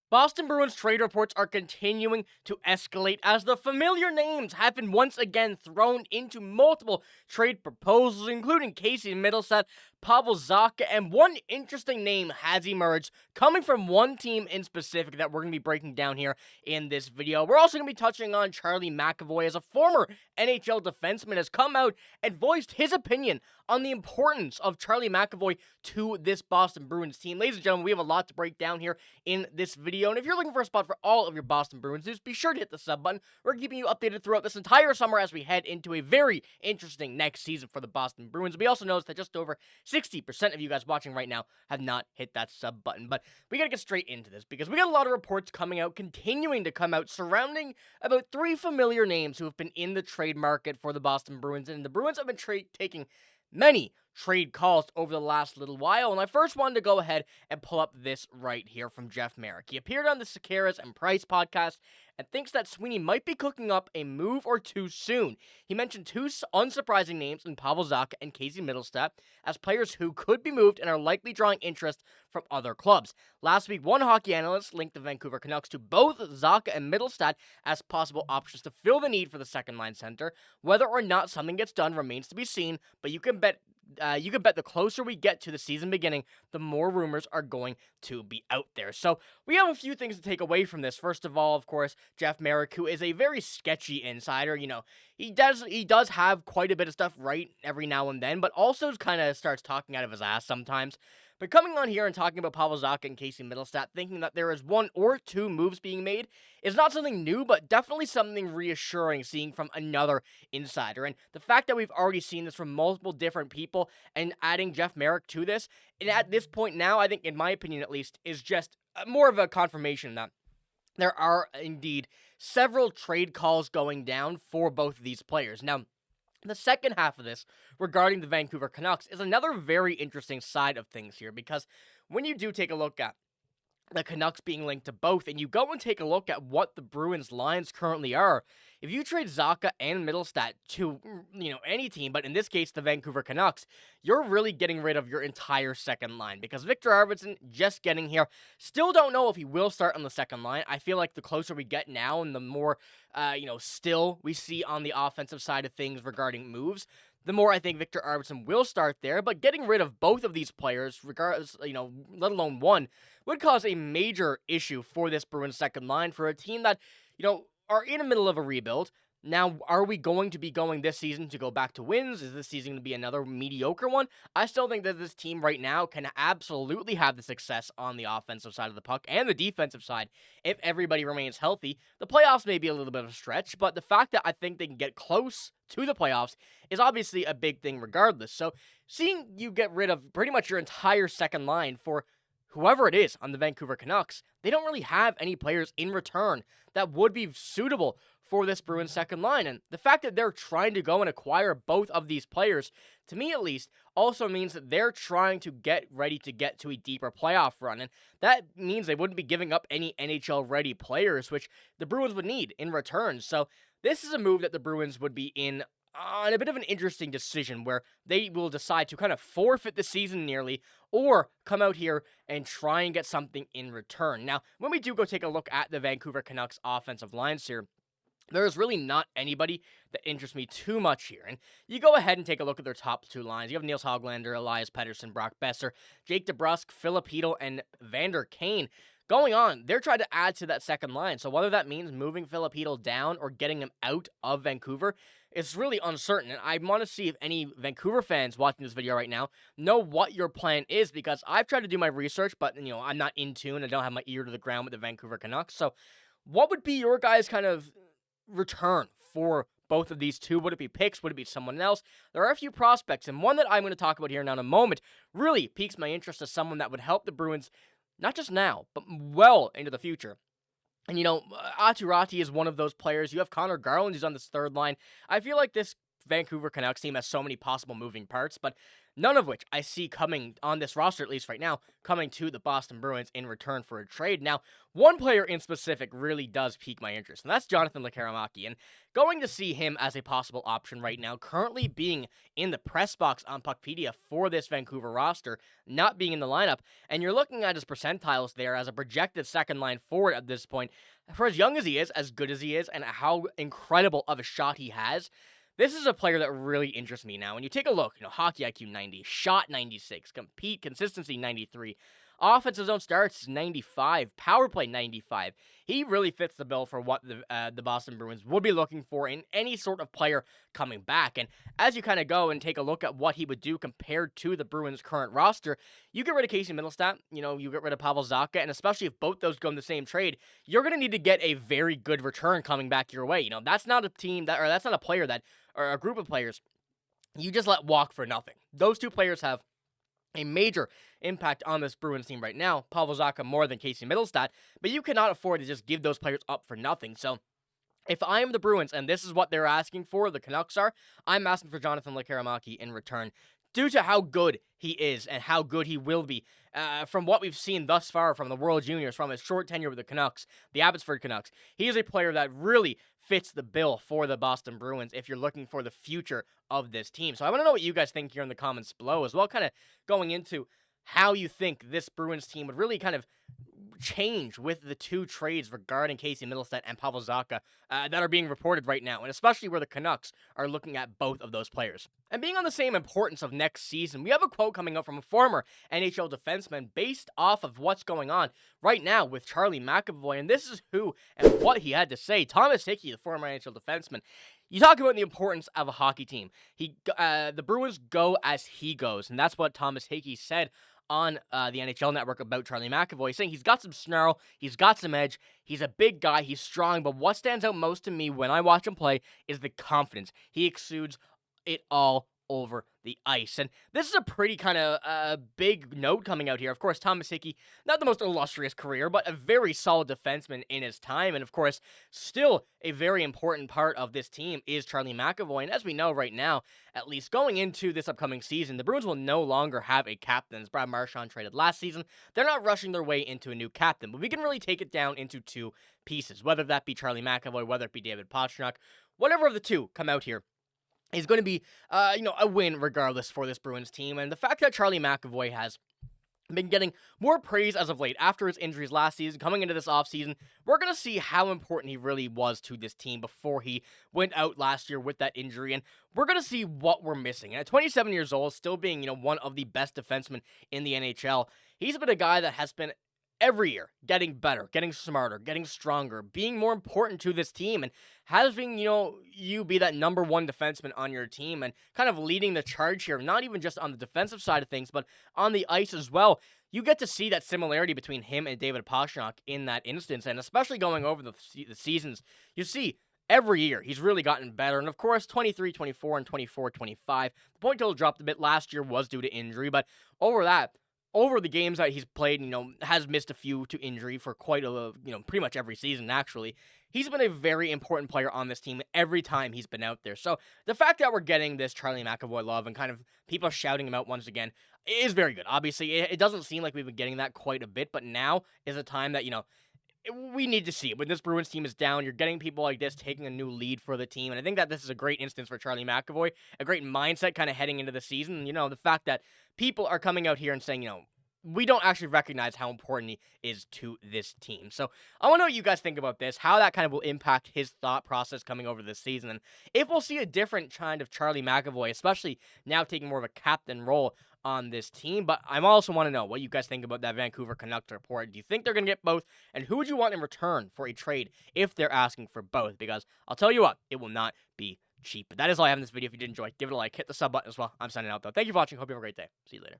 Boston Bruins trade reports are continuing to escalate as the familiar names have been once again thrown into multiple trade proposals, including Casey Mittelstadt, Pavel Zacha, and one interesting name has emerged coming from one team in specific that we're going to be breaking down here in this video. We're also going to be touching on Charlie McAvoy, as a former NHL defenseman has come out and voiced his opinion on the importance of Charlie McAvoy to this Boston Bruins team. Ladies and gentlemen, we have a lot to break down here in this video, and if you're looking for a spot for all of your Boston Bruins news, be sure to hit the sub button. We're keeping you updated throughout this entire summer as we head into a very interesting next season for the Boston Bruins. We also noticed that just over 60% of you guys watching right now have not hit that sub button, but we gotta get straight into this because we got a lot of reports coming out, continuing to come out, surrounding about three familiar names who have been in the trade market for the Boston Bruins, and the Bruins have been taking many trade calls over the last little while, and I first wanted to go ahead and pull up this right here from Jeff Merrick. He appeared on the Sekeres and Price podcast and thinks that Sweeney might be cooking up a move or two soon. He mentioned two unsurprising names in Pavel Zacha and Casey Mittelstadt as players who could be moved and are likely drawing interest from other clubs. Last week, one hockey analyst linked the Vancouver Canucks to both Zacha and Mittelstadt as possible options to fill the need for the second-line center. Whether or not something gets done remains to be seen, but you can bet the closer we get to the season beginning, the more rumors are going to be out there. So we have a few things to take away from this. First of all, of course, Jeff Merrick, who is a very sketchy insider. He does have quite a bit of stuff right every now and then, but also kind of starts talking out of his ass sometimes. But coming on here and talking about Pavel Zacha and Casey Mittelstadt, thinking that there is one or two moves being made, is not something new, but definitely something reassuring seeing from another insider. And the fact that we've already seen this from multiple different people and adding Jeff Merrick to this, and at this point now, I think, in my opinion at least, is just more of a confirmation that there are indeed several trade calls going down for both of these players. Now, the second half of this, regarding the Vancouver Canucks, is another very interesting side of things here, because when you do take a look at the Canucks being linked to both, and you go and take a look at what the Bruins' lines currently are, if you trade Zacha and Mittelstadt to, any team, but in this case, the Vancouver Canucks, you're really getting rid of your entire second line, because Victor Arvidsson, just getting here, still don't know if he will start on the second line. I feel like the closer we get now, and the more, still we see on the offensive side of things regarding moves, the more I think Victor Arvidsson will start there. But getting rid of both of these players, regardless, let alone one, would cause a major issue for this Bruins second line for a team that, are in the middle of a rebuild. Now, are we going to be going this season to go back to wins? Is this season going to be another mediocre one? I still think that this team right now can absolutely have the success on the offensive side of the puck and the defensive side if everybody remains healthy. The playoffs may be a little bit of a stretch, but the fact that I think they can get close to the playoffs is obviously a big thing regardless. So seeing you get rid of pretty much your entire second line for whoever it is on the Vancouver Canucks, they don't really have any players in return that would be suitable for this Bruins second line. And the fact that they're trying to go and acquire both of these players, to me at least, also means that they're trying to get ready to get to a deeper playoff run. And that means they wouldn't be giving up any NHL-ready players, which the Bruins would need in return. So this is a move that the Bruins would be in on a bit of an interesting decision where they will decide to kind of forfeit the season nearly or come out here and try and get something in return. Now, when we do go take a look at the Vancouver Canucks offensive lines here, there's really not anybody that interests me too much here. And you go ahead and take a look at their top two lines. You have Niels Hoglander, Elias Pettersson, Brock Besser, Jake DeBrusk, Philip Hedl, and Vander Kane. Going on, they're trying to add to that second line. So whether that means moving Philip Hedl down or getting him out of Vancouver is really uncertain. And I want to see if any Vancouver fans watching this video right now know what your plan is, because I've tried to do my research, but I'm not in tune. I don't have my ear to the ground with the Vancouver Canucks. So what would be your guys' kind of return for both of these two? Would it be picks? Would it be someone else? There are a few prospects, and one that I'm going to talk about here now in a moment really piques my interest as someone that would help the Bruins not just now, but well into the future. And, Aturati is one of those players. You have Connor Garland, who's on this third line. I feel like this Vancouver Canucks team has so many possible moving parts, but none of which I see coming on this roster, at least right now, coming to the Boston Bruins in return for a trade. Now, one player in specific really does pique my interest, and that's Jonathan Lekkerimäki. And going to see him as a possible option right now, currently being in the press box on Puckpedia for this Vancouver roster, not being in the lineup, and you're looking at his percentiles there as a projected second-line forward at this point. For as young as he is, as good as he is, and how incredible of a shot he has, this is a player that really interests me now. When you take a look, hockey IQ 90, shot 96, compete consistency 93, offensive zone starts 95, power play 95. He really fits the bill for what the Boston Bruins would be looking for in any sort of player coming back. And as you kind of go and take a look at what he would do compared to the Bruins' current roster, you get rid of Casey Mittelstadt, you get rid of Pavel Zacha, and especially if both those go in the same trade, you're going to need to get a very good return coming back your way. That's not a team that's not a player that, or a group of players, you just let walk for nothing. Those two players have a major impact on this Bruins team right now. Pavel Zacha more than Casey Mittelstadt, but you cannot afford to just give those players up for nothing. So if I am the Bruins and this is what they're asking for, the Canucks are, I'm asking for Jonathan Lekkerimäki in return due to how good he is and how good he will be. From what we've seen thus far from the World Juniors, from his short tenure with the Canucks, the Abbotsford Canucks, he is a player that really fits the bill for the Boston Bruins if you're looking for the future of this team. So I want to know what you guys think here in the comments below as well, kind of going into how you think this Bruins team would really kind of change with the two trades regarding Casey Mittelstadt and Pavel Zacha that are being reported right now, and especially where the Canucks are looking at both of those players. And being on the same importance of next season, we have a quote coming up from a former NHL defenseman based off of what's going on right now with Charlie McAvoy, and this is who and what he had to say. Thomas Hickey, the former NHL defenseman, you talk about the importance of a hockey team. The Bruins go as he goes, and that's what Thomas Hickey said on the NHL Network about Charlie McAvoy, saying he's got some snarl, he's got some edge, he's a big guy, he's strong, but what stands out most to me when I watch him play is the confidence. He exudes it all over the ice. And this is a pretty kind of big note coming out here. Of course, Thomas Hickey, not the most illustrious career, but a very solid defenseman in his time. And of course, still a very important part of this team is Charlie McAvoy. And as we know right now, at least going into this upcoming season, the Bruins will no longer have a captain. As Brad Marchand traded last season, they're not rushing their way into a new captain. But we can really take it down into two pieces, whether that be Charlie McAvoy, whether it be David Pastrnak, whatever of the two come out here is going to be, a win regardless for this Bruins team. And the fact that Charlie McAvoy has been getting more praise as of late after his injuries last season, coming into this offseason, we're going to see how important he really was to this team before he went out last year with that injury. And we're going to see what we're missing. And at 27 years old, still being, one of the best defensemen in the NHL, he's been a guy that has been every year getting better, getting smarter, getting stronger, being more important to this team, and having, you be that number one defenseman on your team and kind of leading the charge here, not even just on the defensive side of things, but on the ice as well. You get to see that similarity between him and David Pastrnak in that instance, and especially going over the seasons, you see every year he's really gotten better. And of course, 23, 24, and 24, 25. The point total dropped a bit last year was due to injury, but over the games that he's played, has missed a few to injury for quite pretty much every season, actually. He's been a very important player on this team every time he's been out there. So the fact that we're getting this Charlie McAvoy love and kind of people shouting him out once again is very good. Obviously, it doesn't seem like we've been getting that quite a bit, but now is a time that, we need to see it. When this Bruins team is down, you're getting people like this taking a new lead for the team. And I think that this is a great instance for Charlie McAvoy, a great mindset kind of heading into the season. The fact that people are coming out here and saying, we don't actually recognize how important he is to this team. So I want to know what you guys think about this, how that kind of will impact his thought process coming over this season, and if we'll see a different kind of Charlie McAvoy, especially now taking more of a captain role on this team. But I also want to know what you guys think about that Vancouver Canucks report. Do you think they're going to get both? And who would you want in return for a trade if they're asking for both? Because I'll tell you what, it will not be cheap. But that is all I have in this video. If you did enjoy, give it a like, hit the sub button as well. I'm signing out, though. Thank you for watching. Hope you have a great day. See you later.